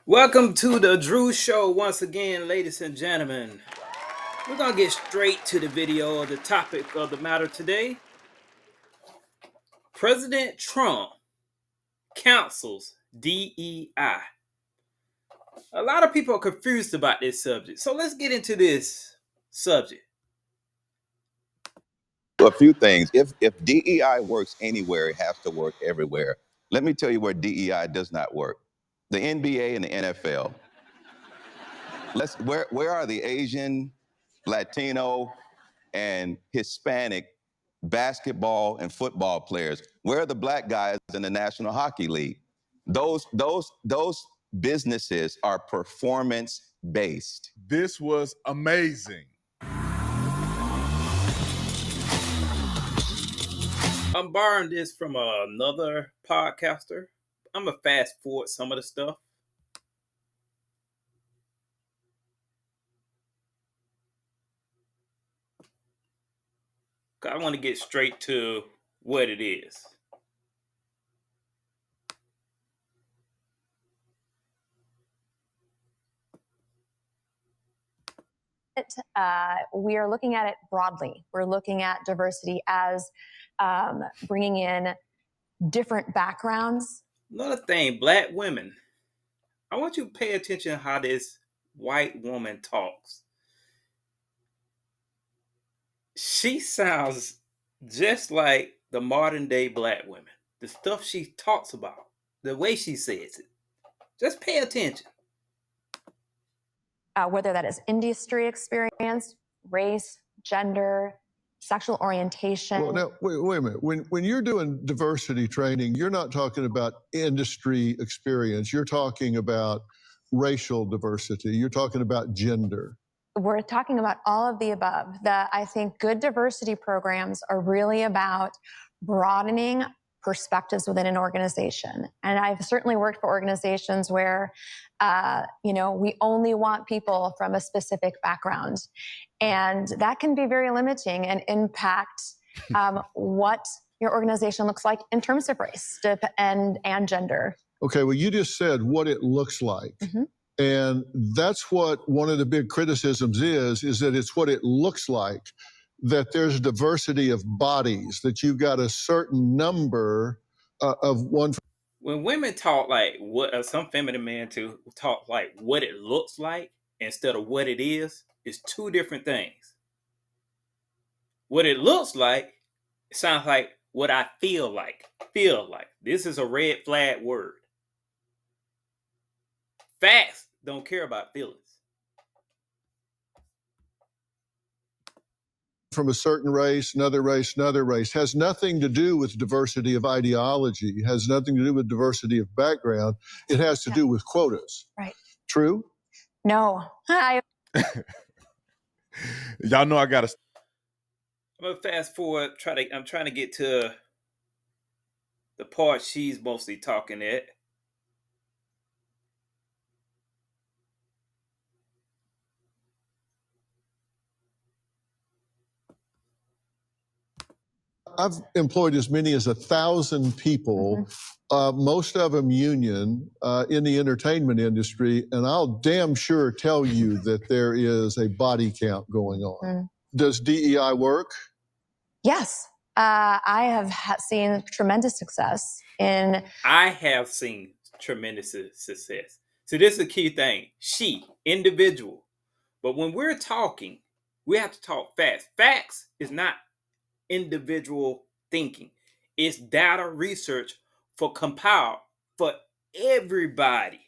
Welcome to the Drew Show once again, ladies and gentlemen. We're going to get straight to the video of the topic of the matter today. President Trump counsels DEI. A lot of people are confused about this subject, so let's get into this subject. A few things. If DEI works anywhere, it has to work everywhere. Let me tell you where DEI does not work. The NBA and the NFL. Where are the Asian, Latino, and Hispanic basketball and football players? Where are the black guys in the National Hockey League? Those businesses are performance based. This was amazing. I'm borrowing this from another podcaster. I'm going to fast forward some of the stuff. I want to get straight to what it is. We are looking at it broadly. We're looking at diversity as bringing in different backgrounds. Another thing, black women. I want you to pay attention to how this white woman talks. She sounds just like the modern day black women. The stuff she talks about, the way she says it. Just pay attention. Whether that is industry experience, race, gender, sexual orientation. Well, now, wait a minute. When you're doing diversity training, you're not talking about industry experience. You're talking about racial diversity. You're talking about gender. We're talking about all of the above. I think good diversity programs are really about broadening perspectives within an organization. And I've certainly worked for organizations where, we only want people from a specific background. And that can be very limiting and impact what your organization looks like in terms of race and gender. Okay, well, you just said what it looks like. Mm-hmm. And that's what one of the big criticisms is that it's what it looks like, that there's diversity of bodies, that you've got a certain number of one. When women talk like what, some feminine men too talk like what it looks like instead of what it is two different things. What it looks like, it sounds like what I feel like. This is a red flag word. Facts don't care about feelings. From a certain race, another race, has nothing to do with diversity of ideology, has nothing to do with diversity of background. It has to do with quotas. Right. True? No. Y'all know I got to. I'm going to fast forward. I'm trying to get to the part she's mostly talking at. I've employed as many as 1,000 people, most of them union, in the entertainment industry, and I'll damn sure tell you that there is a body count going on. Does DEI work? Yes. I have seen tremendous success in... I have seen tremendous success. So this is a key thing. She, individual. But when we're talking, we have to talk facts. Facts is not individual thinking. It's data research compiled for everybody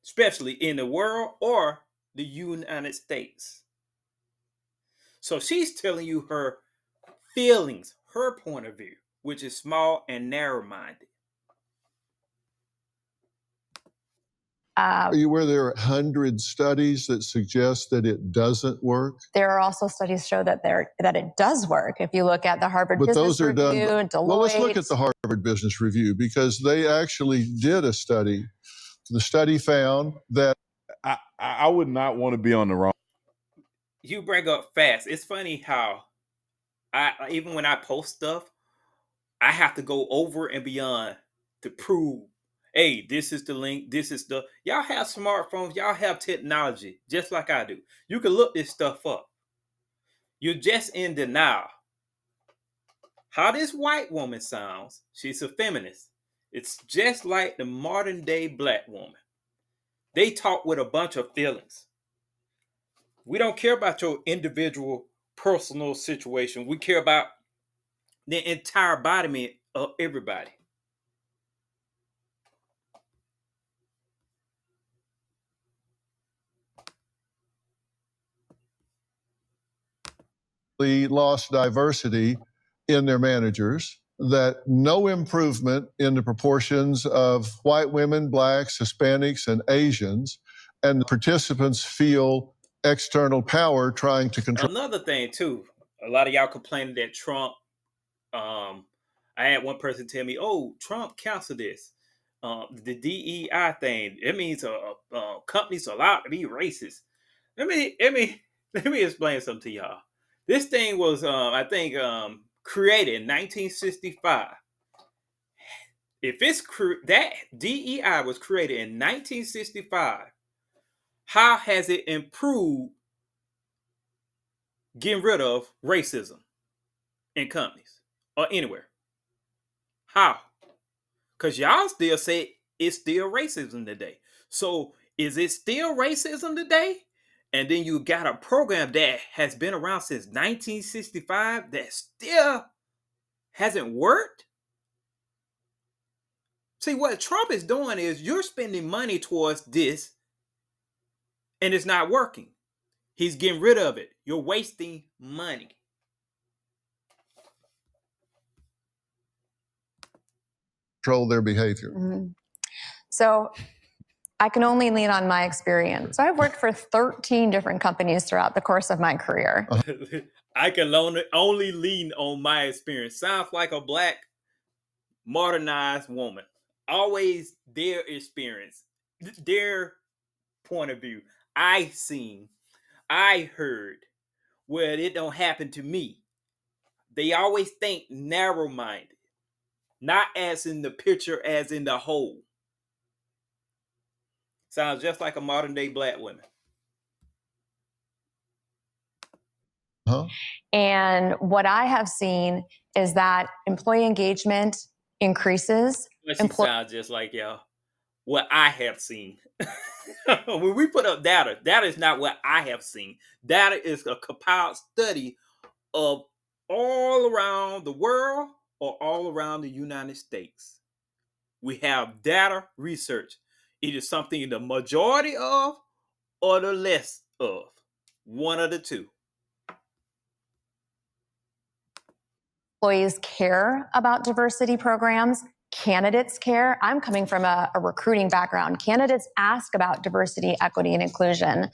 especially in the world or the United States. So she's telling you her feelings, her point of view, which is small and narrow-minded. Are you aware there are 100 studies that suggest that it doesn't work? There are also studies show that it does work. If you look at the Harvard Business Review, Deloitte. Well, let's look at the Harvard Business Review because they actually did a study. The study found that I would not want to be on the wrong. You bring up fast. It's funny how even when I post stuff, I have to go over and beyond to prove Hey, this is the link. This is the. Y'all have smartphones. Y'all have technology, just like I do. You can look this stuff up. You're just in denial. How this white woman sounds, she's a feminist. It's just like the modern day black woman. They talk with a bunch of feelings. We don't care about your individual personal situation. We care about the entire embodiment of everybody. Lost diversity in their managers, that no improvement in the proportions of white women, blacks, Hispanics, and Asians, and the participants feel external power trying to control. Another thing too, a lot of y'all complaining that Trump. I had one person tell me, "Oh, Trump canceled this, the DEI thing. It means companies are allowed to be racist." Let me let me explain something to y'all. This thing was, I think, created in 1965. If it's that DEI was created in 1965, how has it improved getting rid of racism in companies or anywhere? How? Because y'all still say it's still racism today. So is it still racism today? And then you got a program that has been around since 1965 that still hasn't worked? See, what Trump is doing is you're spending money towards this and it's not working. He's getting rid of it. You're wasting money. Control their behavior. Mm-hmm. So I can only lean on my experience. So I've worked for 13 different companies throughout the course of my career. I can only lean on my experience. Sounds like a black modernized woman. Always their experience, their point of view. I seen, I heard, well, it don't happen to me. They always think narrow-minded, not as in the picture, as in the whole. Sounds just like a modern day black woman. Huh? And what I have seen is that employee engagement increases. She sounds just like y'all. What I have seen. When we put up data, that is not what I have seen. Data is a compiled study of all around the world or all around the United States. We have data research. It is something the majority of or the less of. One of the two. Employees care about diversity programs. Candidates care. I'm coming from a recruiting background. Candidates ask about diversity, equity, and inclusion,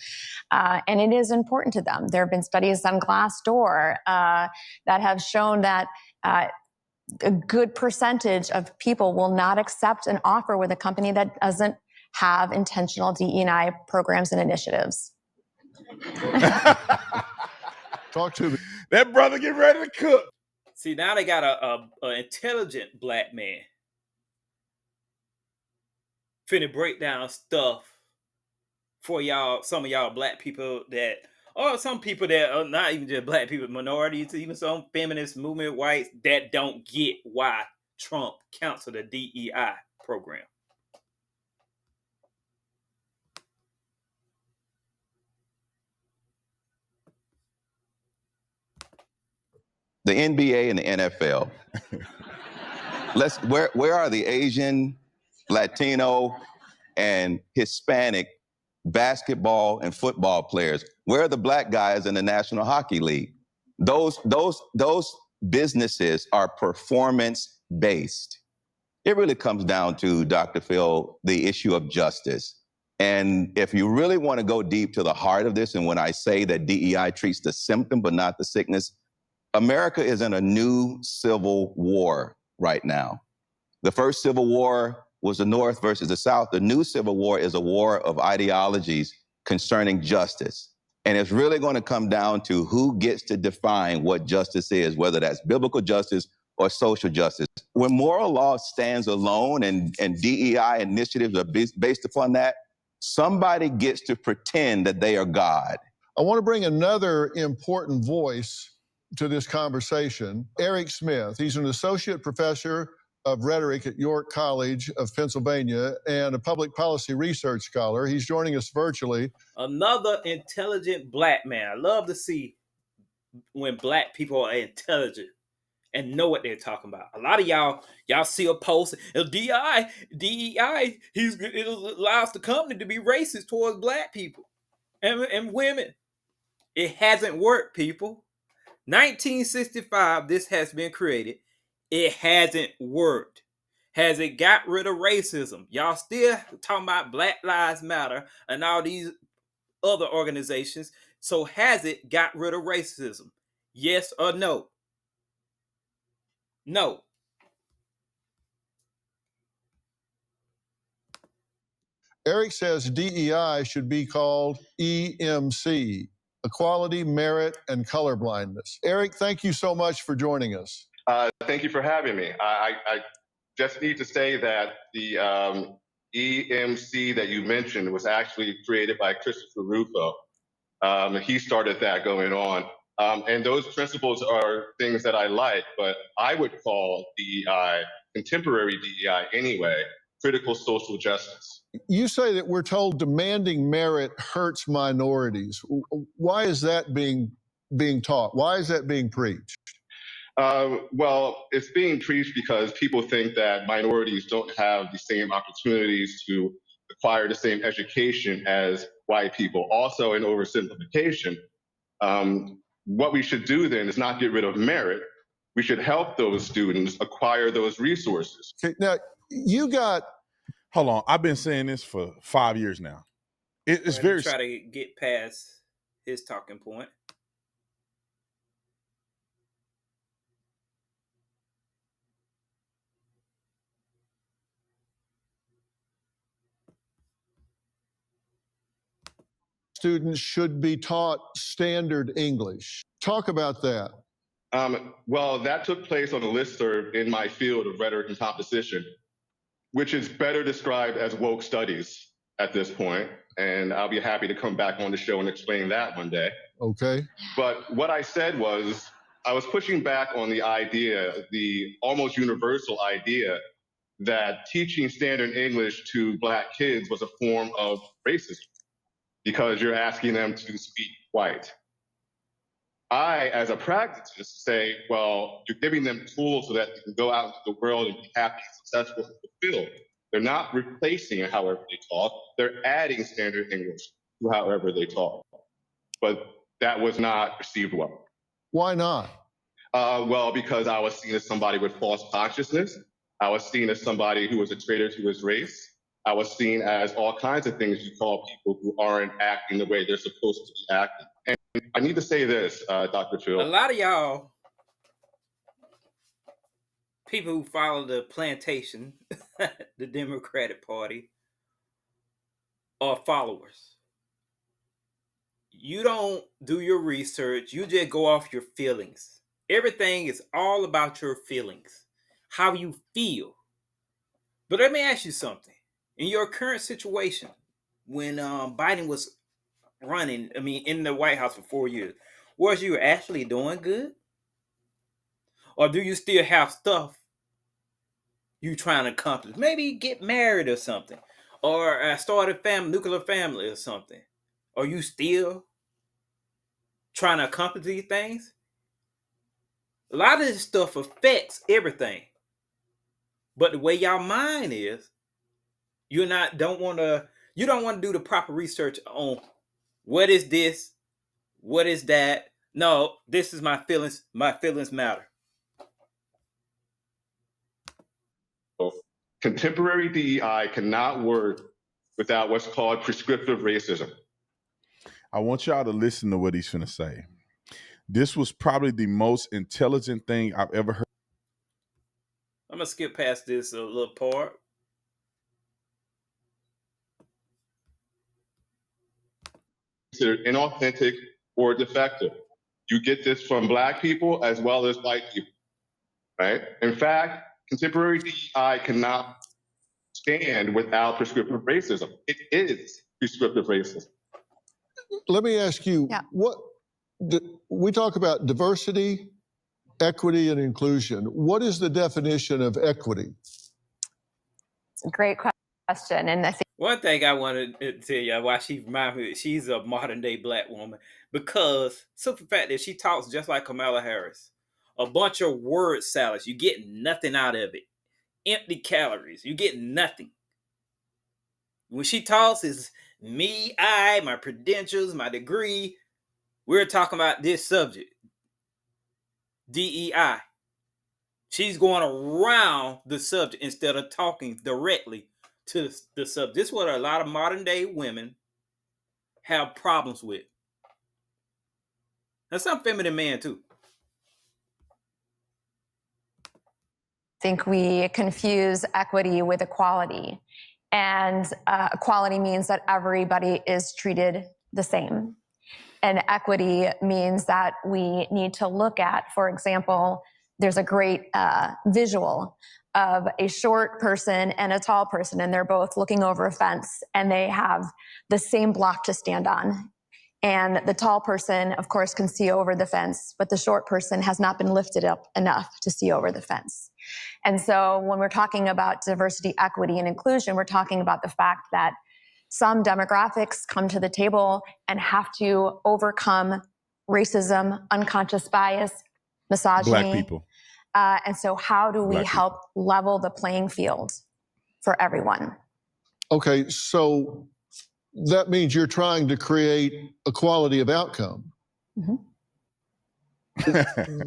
and it is important to them. There have been studies on Glassdoor that have shown that a good percentage of people will not accept an offer with a company that doesn't have intentional DE&I programs and initiatives. Talk to me. That brother get ready to cook. See, now they got a intelligent black man finna break down stuff for y'all, some of y'all black people that, or some people that are not even just black people, minorities, even some feminist movement whites that don't get why Trump canceled the DEI program. The NBA and the NFL. Where are the Asian, Latino, and Hispanic basketball and football players? Where are the black guys in the National Hockey League? Those businesses are performance-based. It really comes down to, Dr. Phil, the issue of justice. And if you really want to go deep to the heart of this, and when I say that DEI treats the symptom but not the sickness, America is in a new civil war right now. The first civil war was the North versus the South. The new civil war is a war of ideologies concerning justice. And it's really going to come down to who gets to define what justice is, whether that's biblical justice or social justice. When moral law stands alone and DEI initiatives are based upon that, somebody gets to pretend that they are God. I want to bring another important voice to this conversation, Eric Smith. He's an associate professor of rhetoric at York College of Pennsylvania and a public policy research scholar. He's joining us virtually. Another intelligent black man. I love to see when black people are intelligent and know what they're talking about. A lot of y'all see a post, DEI, it allows the company to be racist towards black people and women. It hasn't worked, people. 1965, this has been created. It hasn't worked. Has it got rid of racism? Y'all still talking about Black Lives Matter and all these other organizations. So has it got rid of racism? Yes or no? No. Eric says DEI should be called EMC, Equality, Merit, and Colorblindness. Eric, thank you so much for joining us. Thank you for having me. I just need to say that the EMC that you mentioned was actually created by Christopher Rufo. He started that going on. And those principles are things that I like, but I would call DEI, contemporary DEI anyway, critical social justice. You say that we're told demanding merit hurts minorities. Why is that being taught? Why is that being preached? Well, it's being preached because people think that minorities don't have the same opportunities to acquire the same education as white people. Also, in oversimplification, what we should do then is not get rid of merit. We should help those students acquire those resources. Okay, now, you got... Hold on. I've been saying this for 5 years now. It's very... Try to get past his talking point. Students should be taught standard English. Talk about that. Well, that took place on a listserv in my field of rhetoric and composition, which is better described as woke studies at this point. And I'll be happy to come back on the show and explain that one day. Okay. But what I said was, I was pushing back on the idea, the almost universal idea, that teaching standard English to Black kids was a form of racism because you're asking them to speak white. I, as a pragmatist, say, well, you're giving them tools so that they can go out into the world and be happy, successful, and fulfilled. They're not replacing however they talk. They're adding standard English to however they talk. But that was not received well. Why not? Well, because I was seen as somebody with false consciousness. I was seen as somebody who was a traitor to his race. I was seen as all kinds of things you call people who aren't acting the way they're supposed to be acting. And I need to say this, Dr. Phil. A lot of y'all, people who follow the plantation, the Democratic Party, are followers. You don't do your research. You just go off your feelings. Everything is all about your feelings, how you feel. But let me ask you something. In your current situation, when Biden was running, in the White House for 4 years, was you actually doing good? Or do you still have stuff you trying to accomplish? Maybe get married or something. Or start a family, nuclear family or something. Are you still trying to accomplish these things? A lot of this stuff affects everything. But the way y'all mind is, you don't want to do the proper research on what is this, what is that. No, this is my feelings. My feelings matter. Contemporary DEI cannot work without what's called prescriptive racism. I want y'all to listen to what he's finna say. This was probably the most intelligent thing I've ever heard. I'm going to skip past this a little part. Considered inauthentic or defective. You get this from Black people as well as white people. right? In fact, contemporary DEI cannot stand without prescriptive racism. It is prescriptive racism. Let me ask you, we talk about diversity, equity, and inclusion. What is the definition of equity? It's a great question. And I think one thing I wanted to tell you why she reminds me, she's a modern day black woman, because simple fact that she talks just like Kamala Harris. A bunch of word salads. You get nothing out of it. Empty calories. You get nothing. When she talks, it's me, I, my credentials, my degree. We're talking about this subject. DEI. She's going around the subject instead of talking directly to the subject. This is what a lot of modern day women have problems with. And some feminine men too. I think we confuse equity with equality. And equality means that everybody is treated the same. And equity means that we need to look at, for example, there's a great visual of a short person and a tall person, and they're both looking over a fence, and they have the same block to stand on. And the tall person, of course, can see over the fence, but the short person has not been lifted up enough to see over the fence. And so when we're talking about diversity, equity, and inclusion, we're talking about the fact that some demographics come to the table and have to overcome racism, unconscious bias, misogyny. Black people. And so how do we Black help level the playing field for everyone? Okay, so that means you're trying to create equality of outcome. Mm-hmm.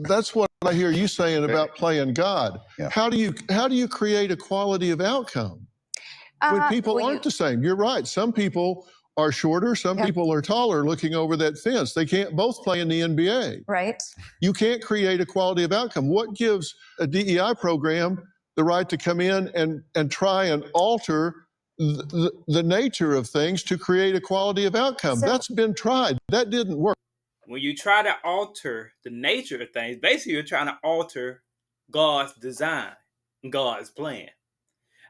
That's what I hear you saying about playing God. Yeah. How do you create equality of outcome when people aren't the same? You're right. Some people are shorter, some people are taller looking over that fence. They can't both play in the NBA. Right. You can't create equality of outcome. What gives a DEI program the right to come in and try and alter the nature of things to create equality of outcome? That's been tried. That didn't work. When you try to alter the nature of things, basically you're trying to alter God's design, God's plan.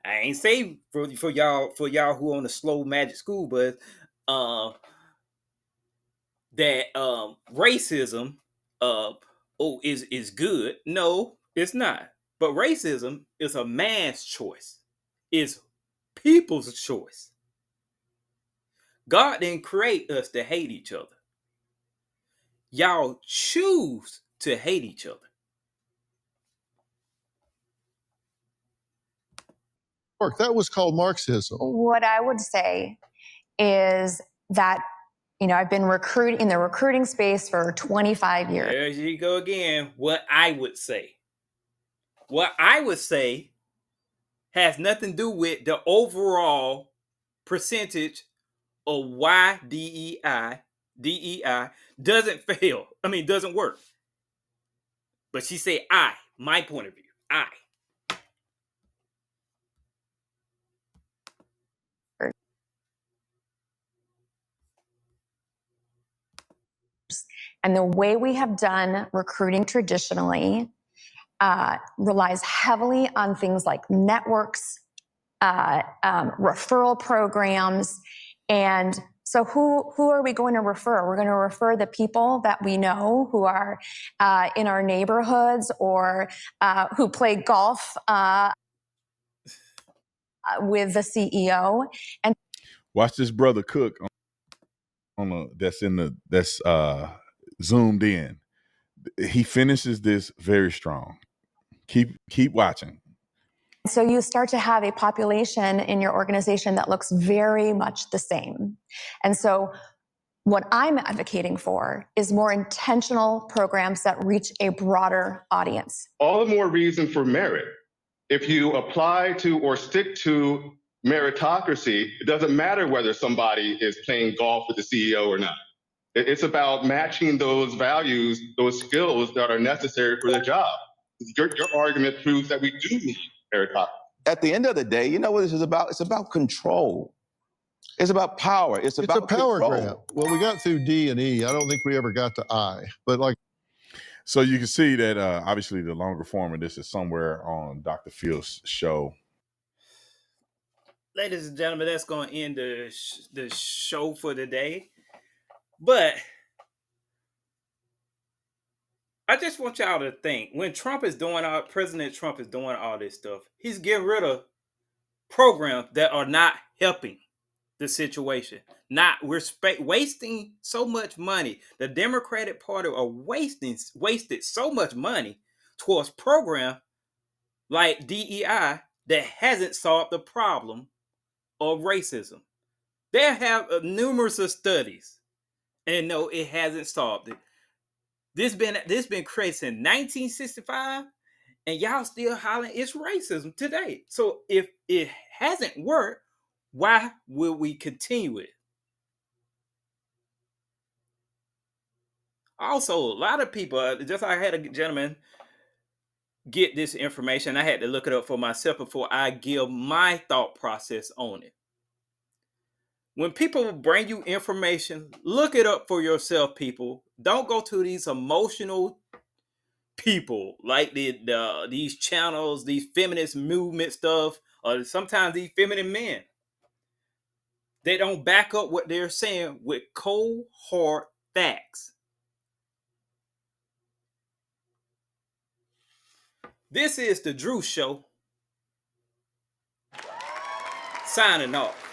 I ain't say for y'all who on the slow magic school bus that racism is good. No, it's not. But racism is a man's choice. It's people's choice. God didn't create us to hate each other. Y'all choose to hate each other. That was called Marxism. What I would say is that, I've been in the recruiting space for 25 years. There you go again. What I would say. What I would say has nothing to do with the overall percentage of why DEI doesn't fail. Doesn't work. But she said my point of view, And the way we have done recruiting traditionally relies heavily on things like networks, referral programs. And so who are we going to refer? We're going to refer the people that we know who are in our neighborhoods or who play golf with the CEO. And watch this brother cook that's zoomed in. He finishes this very strong. Keep watching. So you start to have a population in your organization that looks very much the same. And so what I'm advocating for is more intentional programs that reach a broader audience. All the more reason for merit. If you apply to or stick to meritocracy, it doesn't matter whether somebody is playing golf with the CEO or not. It's about matching those values, those skills that are necessary for the job. Your argument proves that we do need meritocracy. At the end of the day, you know what this is about? It's about control. It's about power. It's about a power control. grab. Well, we got through D and E. I don't think we ever got to I. But So you can see that obviously the longer form of this is somewhere on Dr. Phil's show. Ladies and gentlemen, that's going to end the show for today. But I just want y'all to think, when President Trump is doing all this stuff, he's getting rid of programs that are not helping the situation. We're wasting so much money. The Democratic Party are wasted so much money towards programs like DEI that hasn't solved the problem of racism. They have numerous of studies, and no, it hasn't solved it. This been created since 1965, and y'all still hollering it's racism today. So if it hasn't worked, why will we continue it? Also, a lot of people, just like I had a gentleman get this information, I had to look it up for myself before I give my thought process on it. When people bring you information, look it up for yourself, people. Don't go to these emotional people like these channels, these feminist movement stuff, or sometimes these feminine men. They don't back up what they're saying with cold, hard facts. This is the Drew Show. Signing off.